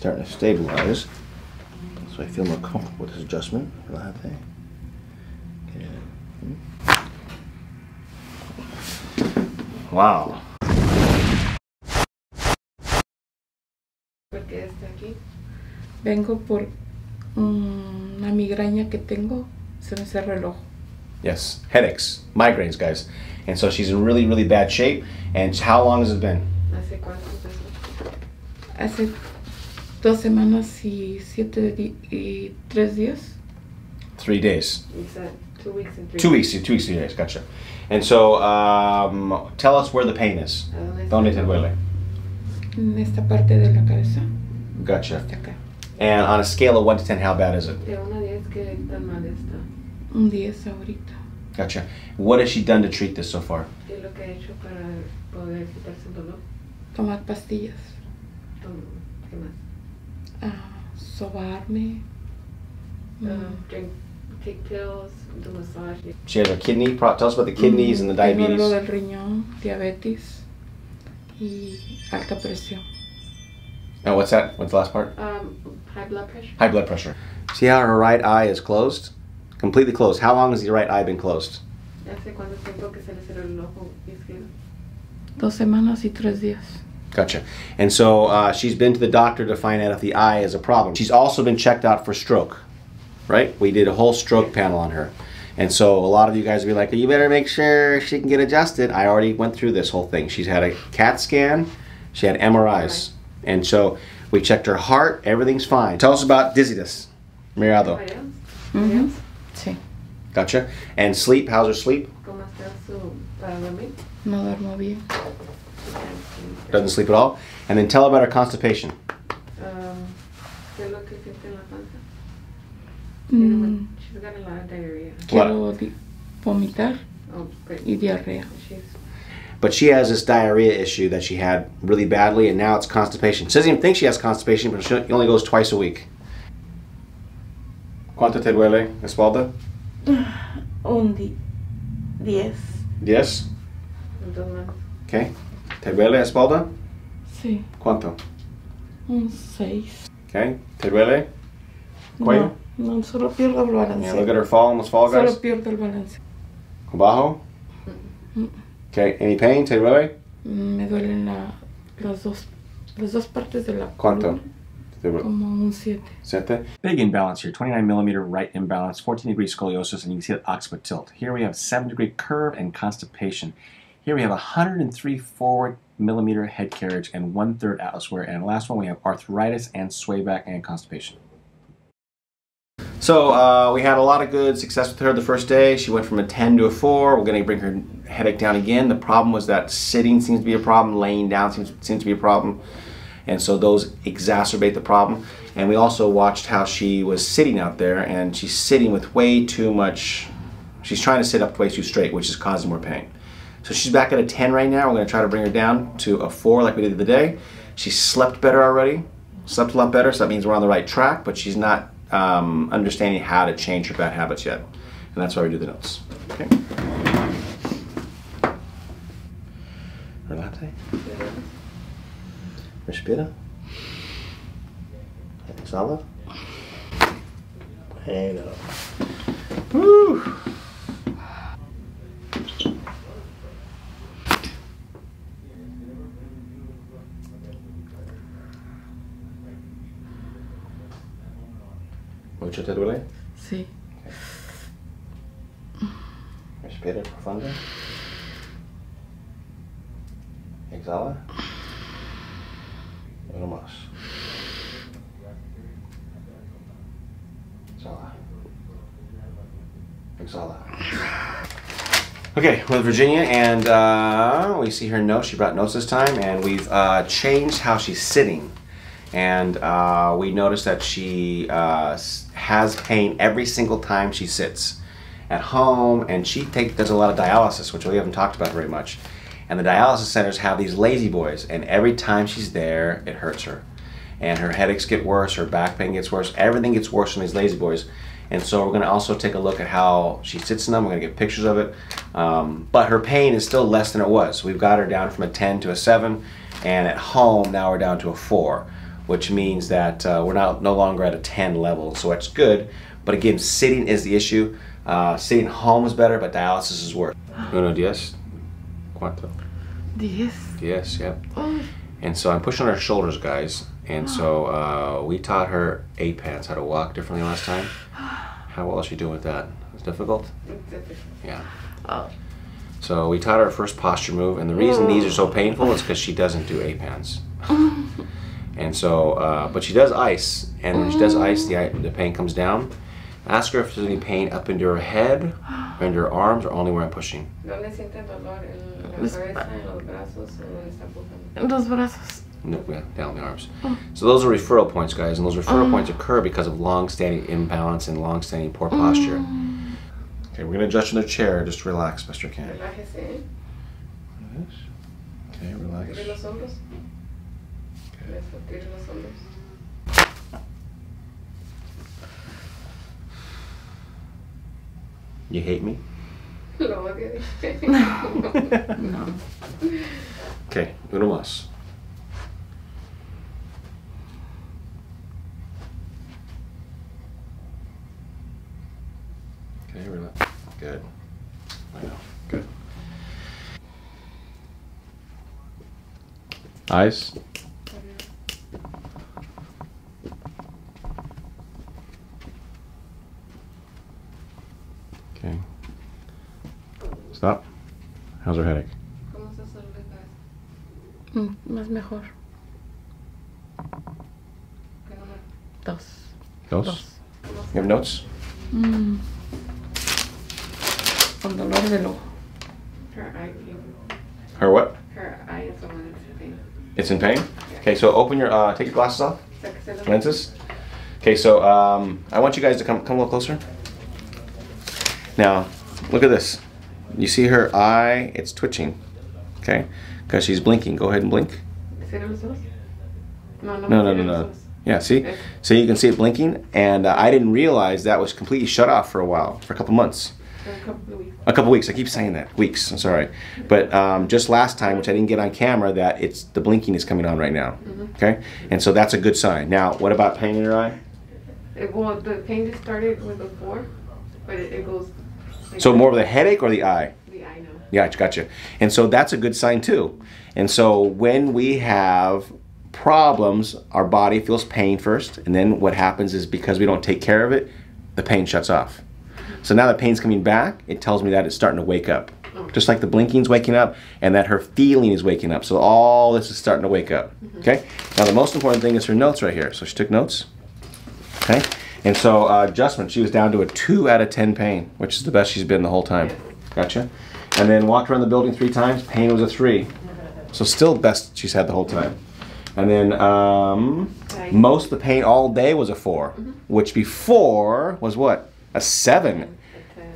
starting to stabilize. So I feel more comfortable with this adjustment. Relate. Wow. ¿Por qué está aquí? Vengo por una migraña que tengo. Se me cerró el ojo. Yes, headaches, migraines, guys. And so she's in really, really bad shape. And how long has it been? ¿Hace cuánto? Hace 2 semanas y 3 días. 3 days. It's 2 weeks and 3 2 weeks, 2 weeks, 3 days, gotcha. And so, tell us where the pain is. ¿Dónde te duele? En esta parte de la cabeza. Gotcha. Hasta acá. And on a scale of 1 to 10, how bad is it? De 1 a 10, ¿qué tan mal está? Un 10 ahorita. Gotcha. What has she done to treat this so far? ¿Qué es lo que ha hecho para poder quitarse el dolor? Tomar pastillas. ¿Qué más? Sobarme. Take pills, do massage. She has a kidney. Tell us about the kidneys and the diabetes. Tengo lo del riñón, diabetes y alta presión. And what's that? What's the last part? High blood pressure. High blood pressure. See how her right eye is closed? Completely closed. How long has your right eye been closed? ¿Hace cuánto tiempo que se le cerró el ojo izquierdo? 2 semanas y 3 días. Gotcha. And so she's been to the doctor to find out if the eye is a problem. She's also been checked out for stroke, right? We did a whole stroke panel on her. And so a lot of you guys will be like, you better make sure she can get adjusted. I already went through this whole thing. She's had a CAT scan. She had MRIs. And so we checked her heart. Everything's fine. Tell us about dizziness. Mirado. Sí. Gotcha. And sleep. How's her sleep? ¿Cómo está para dormir? No duermo bien. Doesn't sleep at all. And then tell about her constipation. ¿Qué es lo que siente en la panza? She's got a lot of diarrhea. Quiero vomitar y diarrea. But she has this diarrhea issue that she had really badly, and now it's constipation. She doesn't even think she has constipation, but she only goes twice a week. ¿Cuánto te duele la espalda? 10. 10? Okay. ¿Te duele la espalda? Sí. ¿Cuánto? 6. Okay. ¿Te duele? ¿Cuello? No, solo pierdo el balance. Yeah, look at her fall, almost fall, guys. Solo pierdo el balance. ¿Bajo? Okay. Any pain? ¿Te duele? Me duelen las dos partes de la ¿Cuánto? Como un 7. 7. Big imbalance here. 29 millimeter right imbalance, 14 degree scoliosis, and you can see the occiput tilt. Here we have 7 degree curve and constipation. Here we have 103 forward millimeter head carriage and 1/3 atlas wear. And last one we have arthritis and sway back and constipation. So we had a lot of good success with her the first day. She went from a 10 to a 4. We're going to bring her headache down again. The problem was that sitting seems to be a problem, laying down seems to be a problem. And so those exacerbate the problem. And we also watched how she was sitting out there, and she's sitting with way too much, she's trying to sit up way too straight, which is causing more pain. So she's back at a 10 right now. We're going to try to bring her down to a 4 like we did the other day. She slept better already, slept a lot better, so that means we're on the right track, but she's not understanding how to change her bad habits yet. And that's why we do the notes. Okay. Relate. Respira. Exhala. Bueno. Woo. ¿Mucho te duele? Sí. Okay. Respira profundo. Exhala. Uno más. Exhala. Exhala. Okay, with Virginia, and we see her notes. She brought notes this time, and we've changed how she's sitting. And we noticed that she has pain every single time she sits at home, and she does a lot of dialysis, which we haven't talked about very much. And the dialysis centers have these lazy boys, and every time she's there, it hurts her. And her headaches get worse, her back pain gets worse, everything gets worse from these lazy boys. And so we're gonna also take a look at how she sits in them. We're gonna get pictures of it. But her pain is still less than it was. We've got her down from a 10 to a 7, and at home, now we're down to a 4. which means that we're no longer at a 10 level, so that's good. But again, sitting is the issue. Sitting home is better, but dialysis is worse. 1, 2, 4. 10. Yes, yep. And so I'm pushing on her shoulders, guys. And so we taught her 8 pants, how to walk differently last time. How well is she doing with that? It's difficult? Yeah. So we taught her our first posture move, and the reason these are so painful is because she doesn't do 8 pants. And so, but she does ice, and when she does ice, the pain comes down. Ask her if there's any pain up into her head, or into her arms, or only where I'm pushing. Los brazos. No, yeah, down the arms. So those are referral points, guys, and those referral points occur because of long-standing imbalance and long-standing poor posture. Okay, we're going to adjust in the chair. Just relax best you can. Relájese. Okay, relax. Tire los hombros. Eso, tire los hombros. You hate me? Lo odio. No. Okay, uno más. Okay, relax. Good. I know. Good. Eyes. Okay. Stop. How's her headache? Más mejor. 2. Dos? You have notes? Con dolor del ojo. Her eye. Her what? Her eye is the one that's in pain. It's in pain? Yeah. Okay, so open your, take your glasses off. Lenses. Okay, so I want you guys to come a little closer. Now, look at this. You see her eye, it's twitching, okay? Because she's blinking. Go ahead and blink. No. Yeah, see? So you can see it blinking, and I didn't realize that was completely shut off for a while, for a couple months. A couple weeks. I keep saying that. Weeks. I'm sorry. But just last time, which I didn't get on camera, that the blinking is coming on right now. Okay? And so that's a good sign. Now, what about pain in your eye? Well, the pain just started with the 4, but it goes... Like so more of the headache or the eye? The eye, no. Yeah, gotcha. And so that's a good sign too. And so when we have problems, our body feels pain first, and then what happens is because we don't take care of it, the pain shuts off. So now the pain's coming back, it tells me that it's starting to wake up. Just like the blinking's waking up, and that her feeling is waking up. So all this is starting to wake up. Okay? Now the most important thing is her notes right here. So she took notes. Okay? And so adjustment, she was down to a 2 out of 10 pain, which is the best she's been the whole time. Gotcha? And then walked around the building 3 times, pain was a 3. So still best she's had the whole time. And then most of the pain all day was a 4, which before was what? A 7.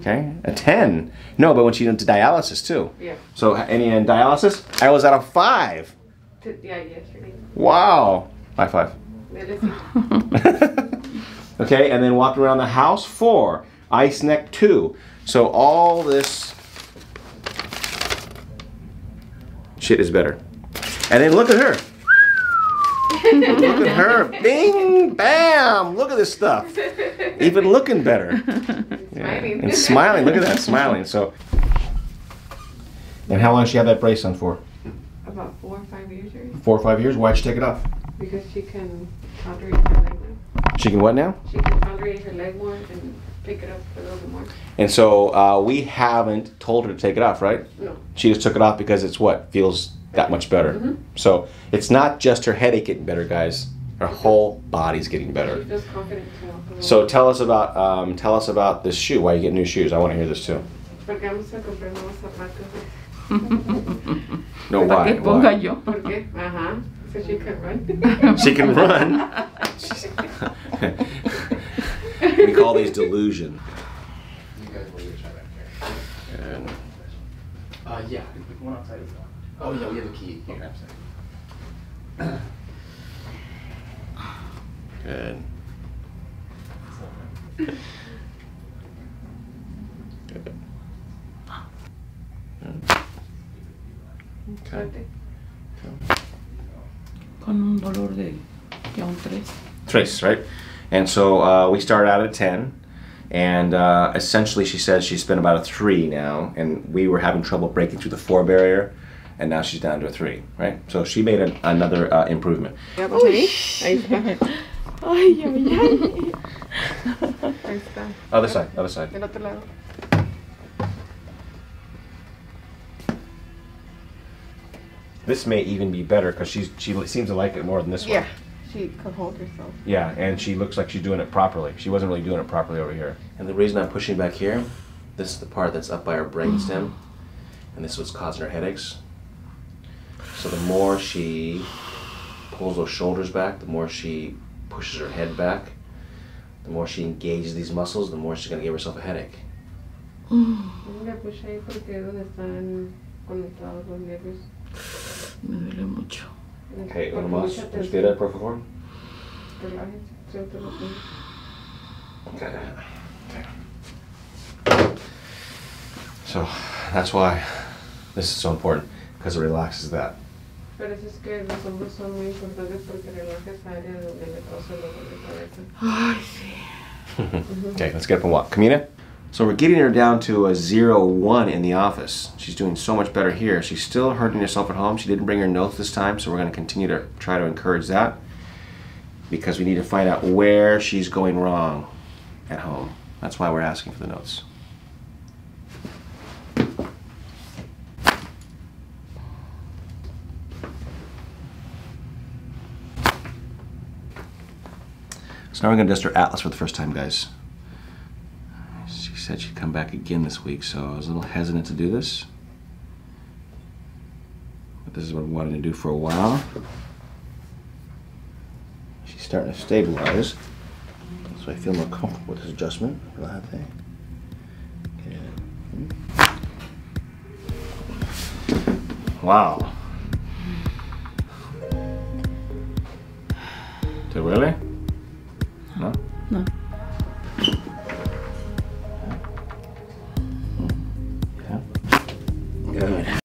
Okay? A 10. No, but when she went to dialysis too. Yeah. So any in dialysis, I was at a 5. Yeah, yesterday. Wow. High five. Okay, and then walked around the house 4. Ice neck 2. So all this shit is better. And then look at her. Look at her. Bing, bam. Look at this stuff. Even looking better. Yeah. And smiling. Look at that, smiling. So. And how long did she have that brace on for? About 4 or 5 years. 4 or 5 years? Why'd she take it off? Because she can tolerate her leg now. She can what now? She can tolerate her leg more and pick it up a little bit more. And so we haven't told her to take it off, right? No. She just took it off because it's what? Feels that much better. So it's not just her headache getting better, guys. Her whole body's getting better. She feels confident to walk along. So tell us about this shoe. Why you get new shoes? I want to hear this too. Porque vamos a comprar nuevos zapatos. No, why? Ponga yo. ¿Por qué? Ajá. So she can run. She can run. We call these delusion. You guys will use that back there. Yeah, one outside as well. Oh yeah, we have a key here. Good. Good. Okay. Con un dolor de Yeah, un 3. 3, right? And so we started out at 10, and essentially she says she's been about a 3 now, and we were having trouble breaking through the 4 barrier, and now she's down to a 3, right? So she made another improvement. Ahí está. Ay, ay, ay. Ahí está. Other side, other side. Del otro lado. This may even be better because she seems to like it more than this one. Yeah, she could hold herself. Yeah, and she looks like she's doing it properly. She wasn't really doing it properly over here. And the reason I'm pushing back here, this is the part that's up by her brainstem, and this is what's causing her headaches. So the more she pulls those shoulders back, the more she pushes her head back, the more she engages these muscles, the more she's going to give herself a headache. Me duele mucho. Okay, uno más. Respira, por favor. Okay. So that's why this is so important, because it relaxes that. Pero eso es que los hombros son muy importantes porque relaja esa área donde le causa el dolor de cabeza. Ay, sí. Okay, let's get up and walk. Camina? So we're getting her down to a 0-1 in the office. She's doing so much better here. She's still hurting herself at home. She didn't bring her notes this time, so we're going to continue to try to encourage that, because we need to find out where she's going wrong at home. That's why we're asking for the notes. So now we're going to dust her atlas for the first time, guys. She said she'd come back again this week, so I was a little hesitant to do this. But this is what I wanted to do for a while. She's starting to stabilize, so I feel more comfortable with this adjustment. Relate. Wow. ¿Te duele?